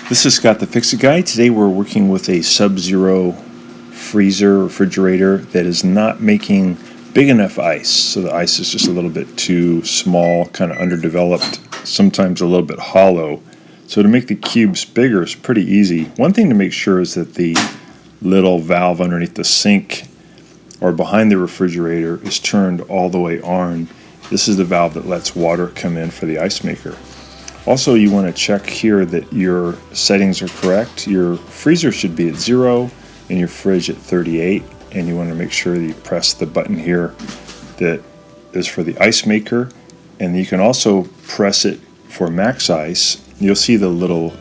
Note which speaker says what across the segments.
Speaker 1: This is Scott the Fix-It Guy. Today we're working with a Sub-Zero freezer refrigerator that is not making big enough ice. So the ice is just a little bit too small, kind of underdeveloped, sometimes a little bit hollow. So to make the cubes bigger is pretty easy. One thing to make sure is that the little valve underneath the sink or behind the refrigerator is turned all the way on. This is the valve that lets water come in for the ice maker. Also, you want to check here that your settings are correct. Your freezer should be at 0 and your fridge at 38, and you want to make sure that you press the button here that is for the ice maker, and you can also press it for max ice. You'll see the little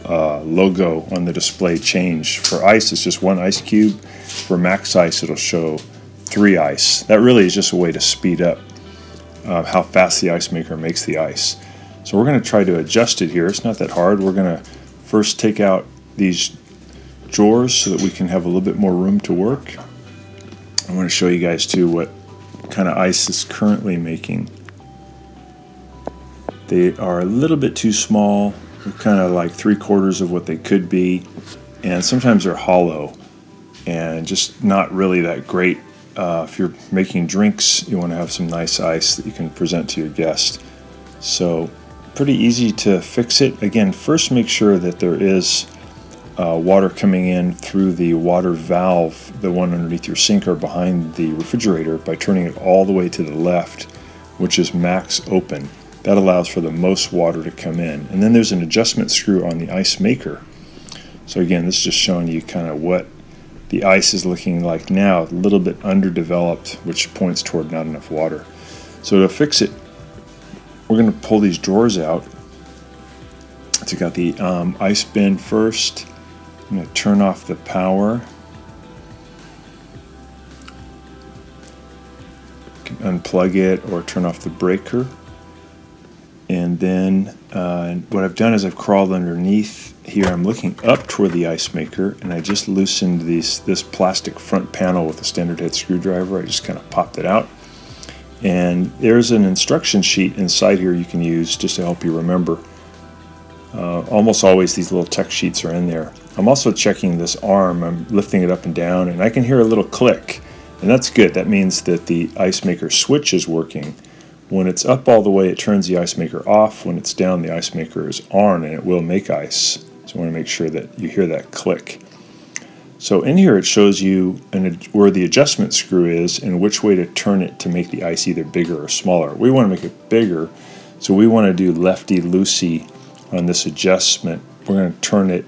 Speaker 1: logo on the display change. For ice, it's just 1 ice cube. For max ice, it'll show 3 ice. That really is just a way to speed up how fast the ice maker makes the ice. So we're going to try to adjust it here. It's not that hard. We're going to first take out these drawers so that we can have a little bit more room to work. I want to show you guys too what kind of ice is currently making. They are a little bit too small. They're kind of like 3/4 of what they could be, and sometimes they're hollow and just not really that great. If you're making drinks, you want to have some nice ice that you can present to your guest. So pretty easy to fix it. Again, first make sure that there is water coming in through the water valve, the one underneath your sink or behind the refrigerator, by turning it all the way to the left, which is max open. That allows for the most water to come in. And then there's an adjustment screw on the ice maker. So again, this is just showing you kind of what the ice is looking like now, a little bit underdeveloped, which points toward not enough water. So to fix it, we're going to pull these drawers out. So got the ice bin first. I'm going to turn off the power. You can unplug it or turn off the breaker. And then what I've done is I've crawled underneath here. I'm looking up toward the ice maker, and I just loosened this plastic front panel with a standard head screwdriver. I just kind of popped it out. And there's an instruction sheet inside here you can use just to help you remember. Almost always these little tech sheets are in there. I'm also checking this arm. I'm lifting it up and down, and I can hear a little click. And that's good. That means that the ice maker switch is working. When it's up all the way, it turns the ice maker off. When it's down, the ice maker is on, and it will make ice. So I want to make sure that you hear that click. So in here it shows you where the adjustment screw is and which way to turn it to make the ice either bigger or smaller. We want to make it bigger, so we want to do lefty-loosey on this adjustment. We're going to turn it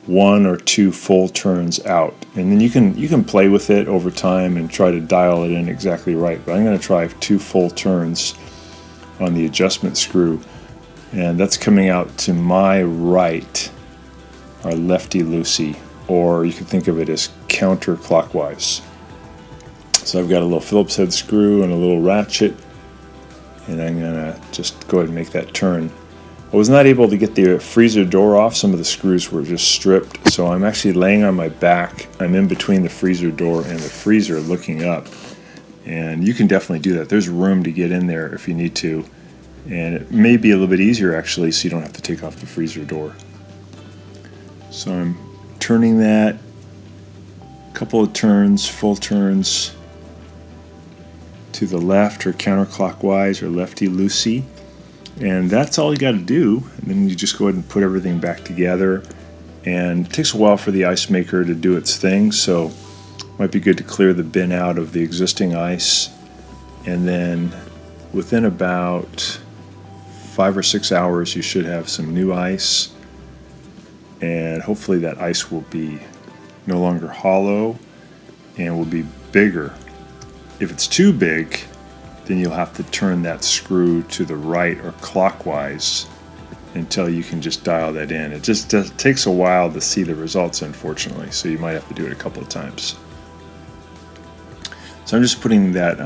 Speaker 1: 1 or 2 full turns out, and then you can play with it over time and try to dial it in exactly right. But I'm going to try 2 full turns on the adjustment screw, and that's coming out to my right, our lefty-loosey. Or you can think of it as counterclockwise. So I've got a little Phillips head screw and a little ratchet, and I'm going to just go ahead and make that turn. I was not able to get the freezer door off. Some of the screws were just stripped, so I'm actually laying on my back. I'm in between the freezer door and the freezer looking up, and you can definitely do that. There's room to get in there if you need to, and it may be a little bit easier actually, so you don't have to take off the freezer door. So I'm turning that a couple of turns, full turns to the left or counterclockwise or lefty-loosey, and that's all you got to do. And then you just go ahead and put everything back together, and it takes a while for the ice maker to do its thing, so it might be good to clear the bin out of the existing ice, and then within about 5 or 6 hours you should have some new ice. And hopefully that ice will be no longer hollow and will be bigger. If it's too big, then you'll have to turn that screw to the right or clockwise until you can just dial that in. It just takes a while to see the results, unfortunately, so you might have to do it a couple of times. So I'm just putting that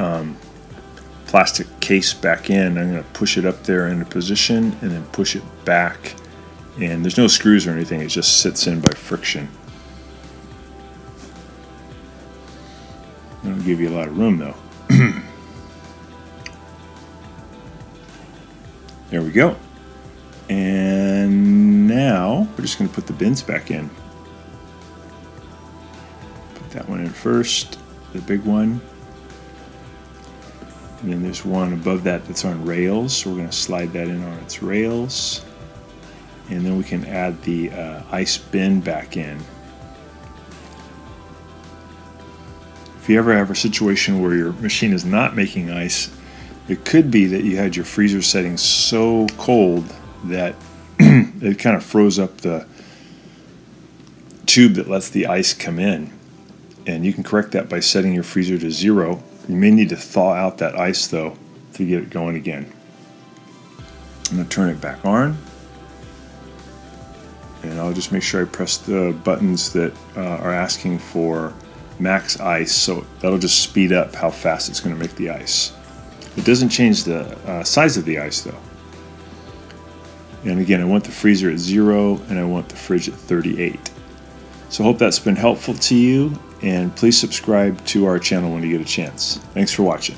Speaker 1: plastic case back in. I'm going to push it up there into position and then push it back. And there's no screws or anything, it just sits in by friction. It'll give you a lot of room though. There we go. And now now we're just going to put the bins back in. Put that one in first, the big one. And then there's one above that that's on rails, so we're going to slide that in on its rails. And then we can add the ice bin back in. If you ever have a situation where your machine is not making ice, it could be that you had your freezer settings so cold that it kind of froze up the tube that lets the ice come in. And you can correct that by setting your freezer to 0. You may need to thaw out that ice though to get it going again. I'm going to turn it back on. And I'll just make sure I press the buttons that are asking for max ice, so that'll just speed up how fast it's going to make the ice. It doesn't change the size of the ice though. And again, I want the freezer at 0 and I want the fridge at 38. So I hope that's been helpful to you, and please subscribe to our channel when you get a chance. Thanks for watching.